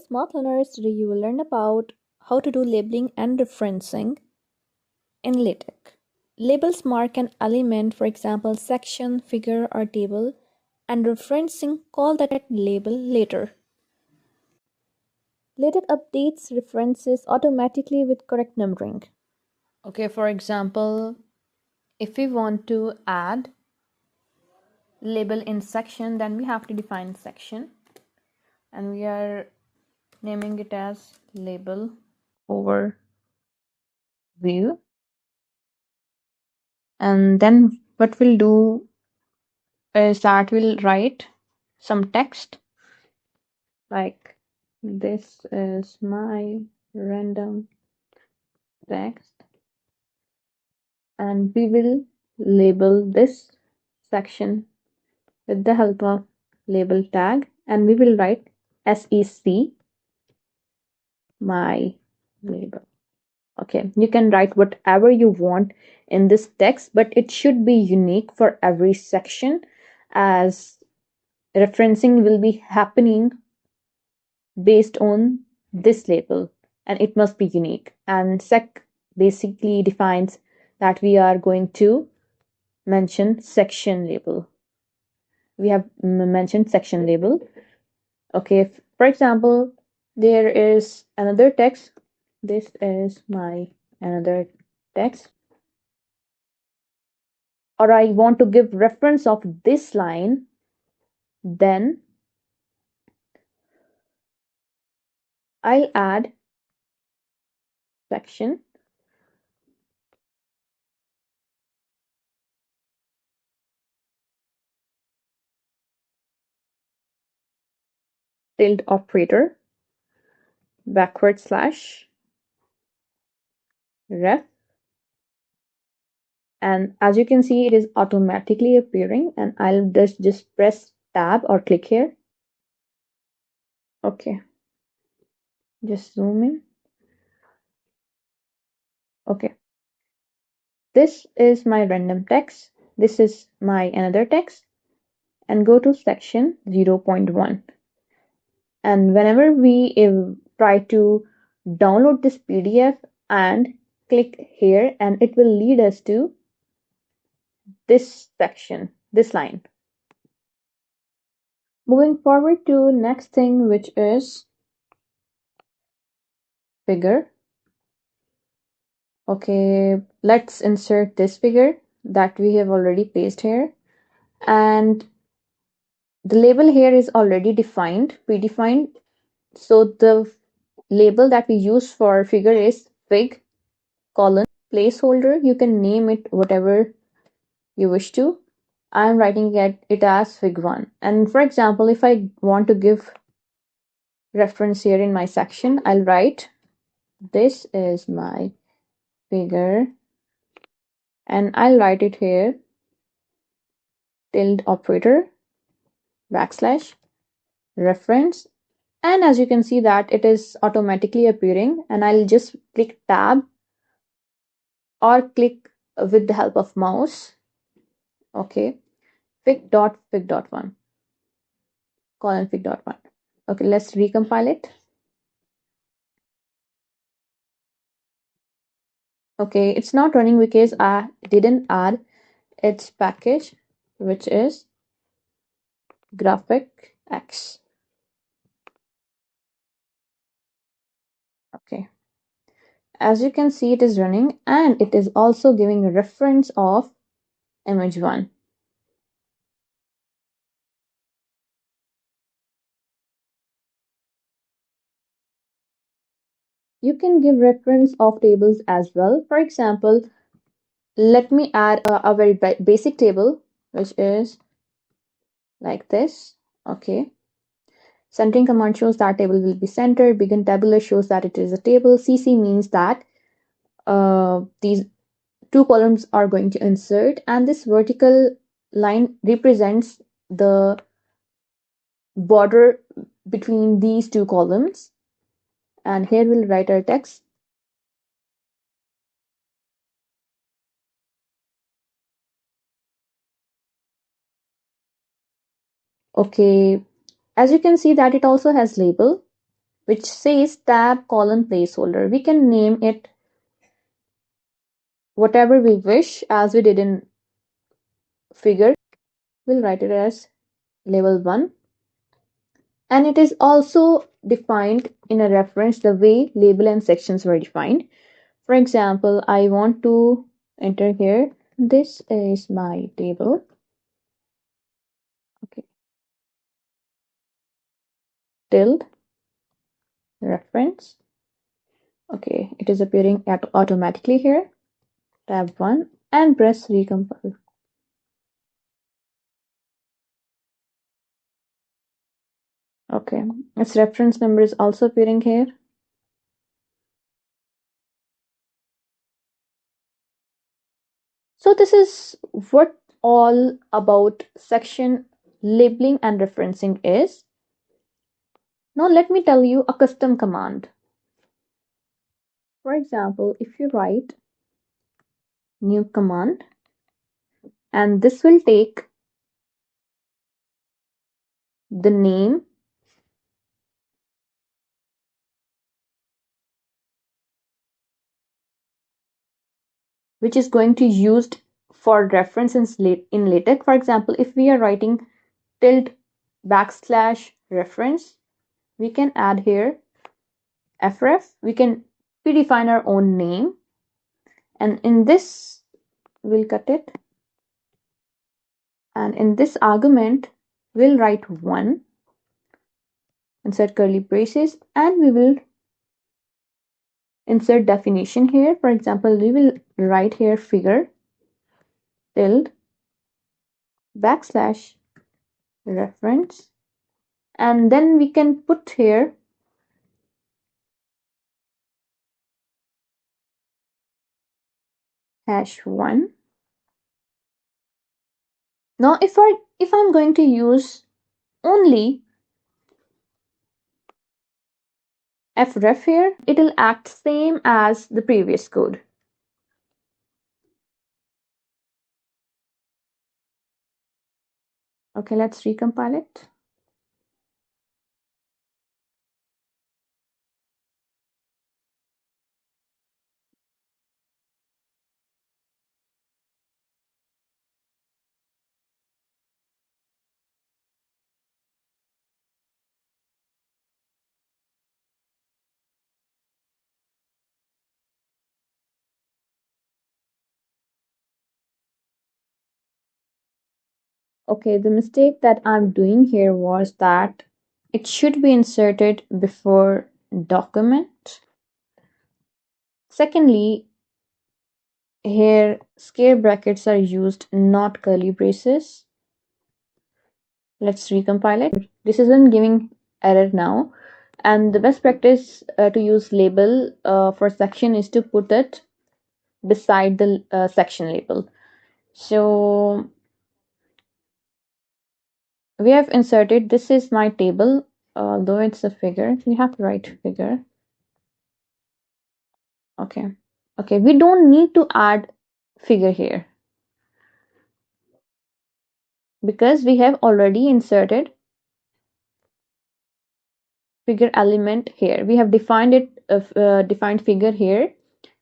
smart learners, today you will learn about how to do labeling and referencing in LaTeX. Labels mark an element, for example, section, figure, or table, and referencing call that label later. LaTeX updates references automatically with correct numbering. Okay, for example, if we want to add label in section, then we have to define section, and we are naming it as label overview, and then what we'll do is that we'll write some text like this is my random text, and we will label this section with the help of label tag, and we will write sec my label. Okay, you can write whatever you want in this text, but it should be unique for every section, as referencing will be happening based on this label, and it must be unique. And sec basically defines that we are going to mention section label. We have mentioned section label. Okay, for example, there is another text. This is my another text, or I want to give reference of this line, then I'll add section tilde operator /ref, and as you can see, it is automatically appearing, and I'll just press tab or click here. Okay, just zoom in. Okay, this is my random text, this is my another text, and go to section 0.1, and whenever we try to download this PDF and click here, and it will lead us to this section, this line. Moving forward to next thing, which is figure. Okay, let's insert this figure that we have already pasted here, and the label here is already predefined. So the label that we use for figure is fig colon placeholder. You can name it whatever you wish to. I'm writing it as fig1. And for example, if I want to give reference here in my section, I'll write this is my figure, and I'll write it here tilde operator /reference, and as you can see that it is automatically appearing, and I'll just click tab or click with the help of mouse. Okay, fig.1 colon fig.1. Okay, let's recompile it. Okay, it's not running because I didn't add its package, which is GraphicX. Okay, as you can see, it is running, and it is also giving a reference of image1. You can give reference of tables as well. For example, let me add a very basic table, which is like this. Okay, centering command shows that table will be centered. Begin tabular shows that it is a table. CC means that these two columns are going to insert, and this vertical line represents the border between these two columns. And here we'll write our text. Okay, as you can see that it also has label, which says tab colon placeholder. We can name it whatever we wish, as we did in figure. We'll write it as label 1. And it is also defined in a reference the way label and sections were defined. For example, I want to enter here, this is my table. Okay. Tilde reference. Okay, it is appearing automatically here. Tab 1 and press recompile. Okay, its reference number is also appearing here. So this is what all about section labeling and referencing is. Now let me tell you a custom command. For example, if you write new command, and this will take the name which is going to used for reference in LaTeX. For example, if we are writing tilde backslash reference, we can add here fref. We can predefine our own name, and in this we'll cut it, and in this argument we'll write 1, insert curly braces, and we will insert definition here. For example, we will write here figure tilde backslash reference, and then we can put here #1. Now if I'm going to use only fref here, it will act same as the previous code. Okay, let's recompile it. Okay, the mistake that I'm doing here was that it should be inserted before document. Secondly, here scare brackets are used, not curly braces. Let's recompile it. This isn't giving error now. And the best practice to use label for section is to put it beside the section label. So we have inserted, this is my table, although it's a figure, we have to write figure. Okay, we don't need to add figure here because we have already inserted figure element here. We have defined it, defined figure here,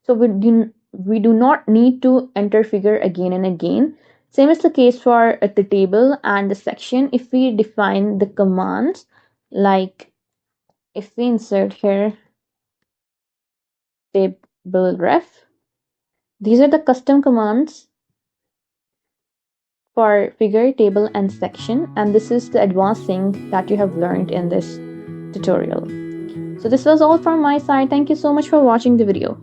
so we do not need to enter figure again and again. Same is the case for the table and the section. If we define the commands, like if we insert here table ref, these are the custom commands for figure, table, and section, and this is the advanced thing that you have learned in this tutorial. So this was all from my side. Thank you so much for watching the video.